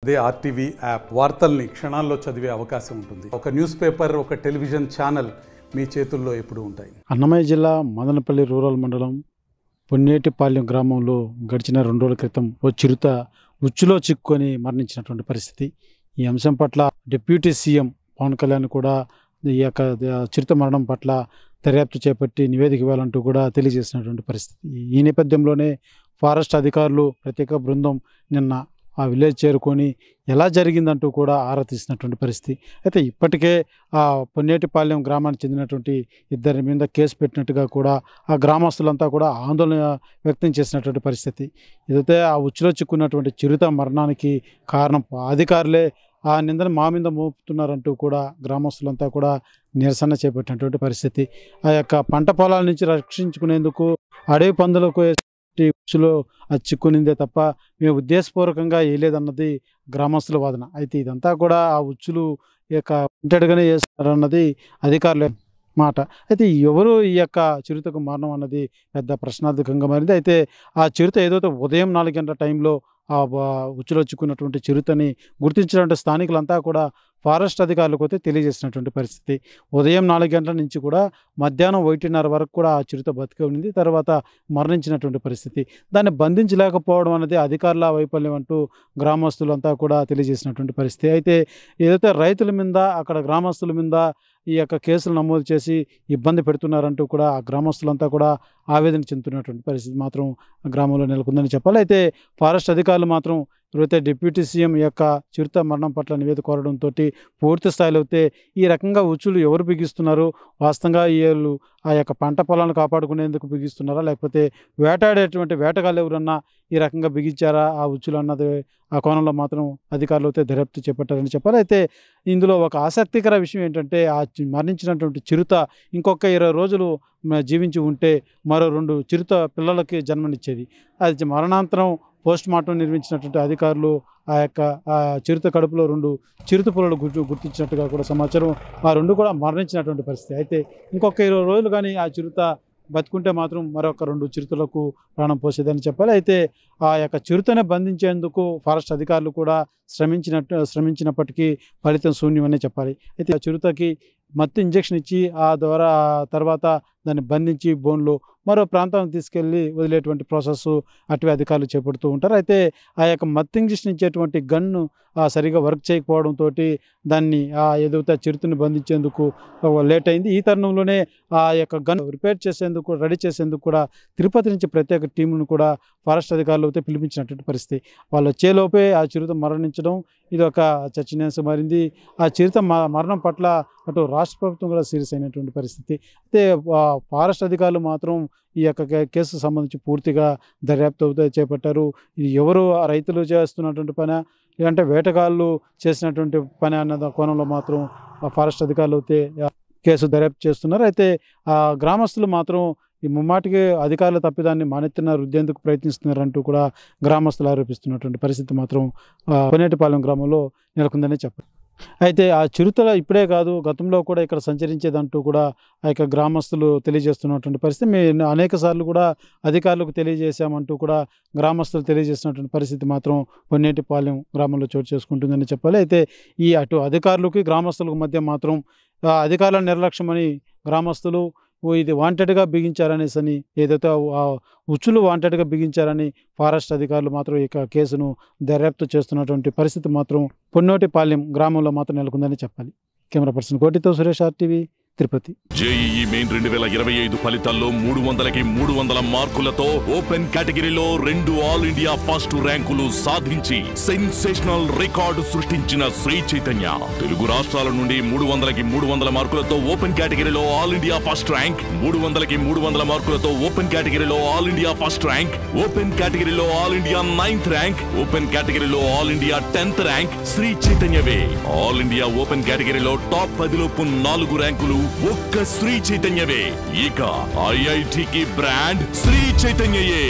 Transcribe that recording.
అదే RTV app వార్తల్ని క్షణాల్లో చదివే అవకాశం ఉంటుంది. ఒక న్యూస్ పేపర్, ఒక టెలివిజన్ ఛానల్ మీ చేతుల్లో ఎప్పుడూ ఉంటాయి. అన్నమయ్య జిల్లా మదనపల్లి రూరల్ మండలం పొన్నేటిపాలెం గ్రామంలో గడిచిన 2 రోజుల క్రితం ఓ చిరుత ఉచ్చులో చిక్కుకొని మరణించినటువంటి పరిస్థితి. ఈ అంశం పట్ల డిప్యూటీ సీఎం పవన్ కళ్యాణ్ కూడా ఈ యొక్క చిరుత మరణం పట్ల దర్యాప్తు చేపట్టి నివేదిక ఇవ్వాలంటూ కూడా తెలియజేసినటువంటి పరిస్థితి. ఈ నేపథ్యంలోనే ఫారెస్ట్ అధికారులు ప్రత్యేక బృందం నిన్న ఆ విలేజ్ చేరుకొని ఎలా జరిగిందంటూ కూడా ఆరా తీసినటువంటి పరిస్థితి. అయితే ఇప్పటికే ఆ పొన్నేటిపాలెం గ్రామానికి చెందినటువంటి 2 మీద కేసు పెట్టినట్టుగా కూడా ఆ గ్రామస్తులంతా కూడా ఆందోళన వ్యక్తం చేసినటువంటి పరిస్థితి. ఏదైతే ఆ ఉచ్చులో చిక్కున్నటువంటి చిరుత మరణానికి కారణం అధికారులే ఆ నిందను మా మీద మోపుతున్నారంటూ కూడా గ్రామస్తులంతా కూడా నిరసన చేపట్టినటువంటి పరిస్థితి. ఆ యొక్క పంట పొలాల నుంచి రక్షించుకునేందుకు అడవి పందులకు ఉచ్చులో అది చిక్కునిందే తప్ప మేము ఉద్దేశపూర్వకంగా వేయలేదన్నది గ్రామస్తుల వాదన. అయితే ఇదంతా కూడా ఆ ఉచ్చులు ఇంటెడ్గానే చేస్తారన్నది అధికారుల మాట. అయితే ఎవరు ఈ యొక్క చిరుతకు మరణం అన్నది పెద్ద ప్రశ్నార్థకంగా మారింది. అయితే ఆ చిరుత ఏదైతే ఉదయం 4 గంటల టైంలో ఆ ఉచ్చులో చిక్కున్నటువంటి చిరుతని గుర్తించినటువంటి స్థానికులంతా కూడా ఫారెస్ట్ అధికారులకు అయితే తెలియజేసినటువంటి పరిస్థితి. ఉదయం 4 గంటల నుంచి కూడా మధ్యాహ్నం 1:30 వరకు కూడా ఆ చిరుత బతికే ఉంది. తర్వాత మరణించినటువంటి పరిస్థితి. దాన్ని బంధించలేకపోవడం అనేది అధికారుల వైఫల్యం అంటూ గ్రామస్తులంతా కూడా తెలియజేసినటువంటి పరిస్థితి. అయితే ఏదైతే రైతుల మీద అక్కడ గ్రామస్తుల మీద ఈ యొక్క కేసులు నమోదు చేసి ఇబ్బంది పెడుతున్నారంటూ కూడా ఆ గ్రామస్తులంతా కూడా ఆవేదన చెందుతున్నటువంటి పరిస్థితి మాత్రం గ్రామంలో నెలకొందని చెప్పాలి. అయితే ఫారెస్ట్ అధికారులు మాత్రం ఎవరైతే డిప్యూటీ సీఎం యొక్క చిరుత మరణం పట్ల నివేదిక కోరడంతో పూర్తి స్థాయిలో అయితే ఈ రకంగా ఉచ్చులు ఎవరు బిగిస్తున్నారు, వాస్తవంగా వీళ్ళు ఆ యొక్క పంట పొలాలను కాపాడుకునేందుకు బిగిస్తున్నారా, లేకపోతే వేటాడేటువంటి వేటగాళ్ళు ఎవరన్నా ఈ రకంగా బిగించారా ఆ ఉచ్చులు అన్నది ఆ కోణంలో మాత్రం అధికారులు అయితే దర్యాప్తు చేపట్టారని చెప్పాలి. అయితే ఇందులో ఒక ఆసక్తికర విషయం ఏంటంటే ఆ మరణించినటువంటి చిరుత ఇంకొక 20 రోజులు జీవించి ఉంటే మరో 2 చిరుత పిల్లలకి జన్మనిచ్చేది. అది మరణాంతరం పోస్ట్ మార్టం నిర్మించినటువంటి అధికారులు ఆ చిరుత కడుపులో 2 చిరుత పుల్లలు గుర్తించినట్టుగా కూడా సమాచారం. ఆ 2 కూడా మరణించినటువంటి పరిస్థితి. అయితే ఇంకొక 20 రోజులు కానీ ఆ చిరుత బతుకుంటే మాత్రం మరొక 2 చిరుతలకు ప్రాణం పోసేదని చెప్పాలి. అయితే ఆ యొక్క చిరుతనే బంధించేందుకు ఫారెస్ట్ అధికారులు కూడా శ్రమించినప్పటికీ ఫలితం శూన్యమనే చెప్పాలి. అయితే ఆ చిరుతకి మత్తు ఇంజెక్షన్ ఇచ్చి ఆ ద్వారా తర్వాత దాన్ని బంధించి బోన్లో మరో ప్రాంతానికి తీసుకెళ్ళి వదిలేటువంటి ప్రాసెస్ అటవీ అధికారులు చేపడుతూ ఉంటారు. అయితే ఆ యొక్క మత్తు ఇంజెక్షన్ ఇచ్చేటువంటి గన్ను సరిగా వర్క్ చేయకపోవడంతో దాన్ని ఏదైతే చిరుతని బంధించేందుకు లేట్ అయింది. ఈ తరుణంలోనే ఆ యొక్క గన్ రిపేర్ చేసేందుకు రెడీ చేసేందుకు కూడా తిరుపతి నుంచి ప్రత్యేక టీమును కూడా ఫారెస్ట్ అధికారులు అయితే పిలిపించినటువంటి పరిస్థితి. వాళ్ళు వచ్చేలోపే ఆ చిరుత మరణించడం ఇది ఒక చర్చనీయాంశం మారింది. ఆ చిరుత మరణం పట్ల అటు రాష్ట్ర ప్రభుత్వం కూడా సీరియస్ అయినటువంటి పరిస్థితి. అయితే ఫారెస్ట్ అధికారులు మాత్రం ఈ యొక్క కేసు సంబంధించి పూర్తిగా దర్యాప్తు అయితే చేపట్టారు. ఇది ఎవరు రైతులు చేస్తున్నటువంటి పని లేదంటే వేటగాళ్ళు చేసినటువంటి పని అన్న కోణంలో మాత్రం ఫారెస్ట్ అధికారులు అయితే కేసు దర్యాప్తు చేస్తున్నారు. అయితే గ్రామస్తులు మాత్రం ఈ ముమ్మాటికి అధికారుల తప్పిదాన్ని మానెత్తిన రుద్దేందుకు ప్రయత్నిస్తున్నారంటూ కూడా గ్రామస్తులు ఆరోపిస్తున్నటువంటి పరిస్థితి మాత్రం పొన్నేటిపాలెం గ్రామంలో నెలకొందనే చెప్పారు. అయితే ఆ చిరుతల ఇప్పుడే కాదు గతంలో కూడా ఇక్కడ సంచరించేదంటూ కూడా ఆ యొక్క గ్రామస్తులు తెలియజేస్తున్నటువంటి పరిస్థితి. మేము అనేక సార్లు కూడా అధికారులకు తెలియజేశామంటూ కూడా గ్రామస్తులు తెలియజేసినటువంటి పరిస్థితి మాత్రం పొన్నేటిపాలెం గ్రామంలో చోటు చేసుకుంటుందని చెప్పాలి. అయితే ఈ అటు అధికారులకి గ్రామస్తులకు మధ్య మాత్రం అధికారుల నిర్లక్ష్యమని గ్రామస్తులు ఇది వాంటెడ్గా బిగించారనేసని ఏదైతే ఉచ్చులు వాంటెడ్గా బిగించారని ఫారెస్ట్ అధికారులు మాత్రం ఈ కేసును దర్యాప్తు చేస్తున్నటువంటి పరిస్థితి మాత్రం పొన్నేటిపాలెం గ్రామంలో మాత్రం నెలకొందని చెప్పాలి. కెమెరా పర్సన్ కోటితో Suresh, RTV, Tirupati. JEE main 2025 ఫలితాల్లో 300కి 300 మార్కులతో ఓపెన్ కేటగిరీలో 2 ఆల్ ఇండియా ఫస్ట్ ర్యాంకులు సాధించి సెన్సేషనల్ రికార్డు సృష్టించిన శ్రీ చైతన్య. తెలుగు రాష్ట్రాల నుండి 300కి 300 మార్కులతో ఓపెన్ కేటగిరీలో ఆల్ ఇండియా ఫస్ట్ ర్యాంక్, 300కి 300 మార్కులతో ఓపెన్ కేటగిరీలో all India first rank, open కేటగిరీలో all India 9th rank, open కేటగిరీలో all India 10th rank Sri చైతన్యవే. ఆల్ ఇండియా ఓపెన్ కేటగిరీలో టాప్ 10లోపు 4 ర్యాంకులు ఒక్క శ్రీ చైతన్యవే. ఇక ఐఐటికి బ్రాండ్ శ్రీ చైతన్యయే.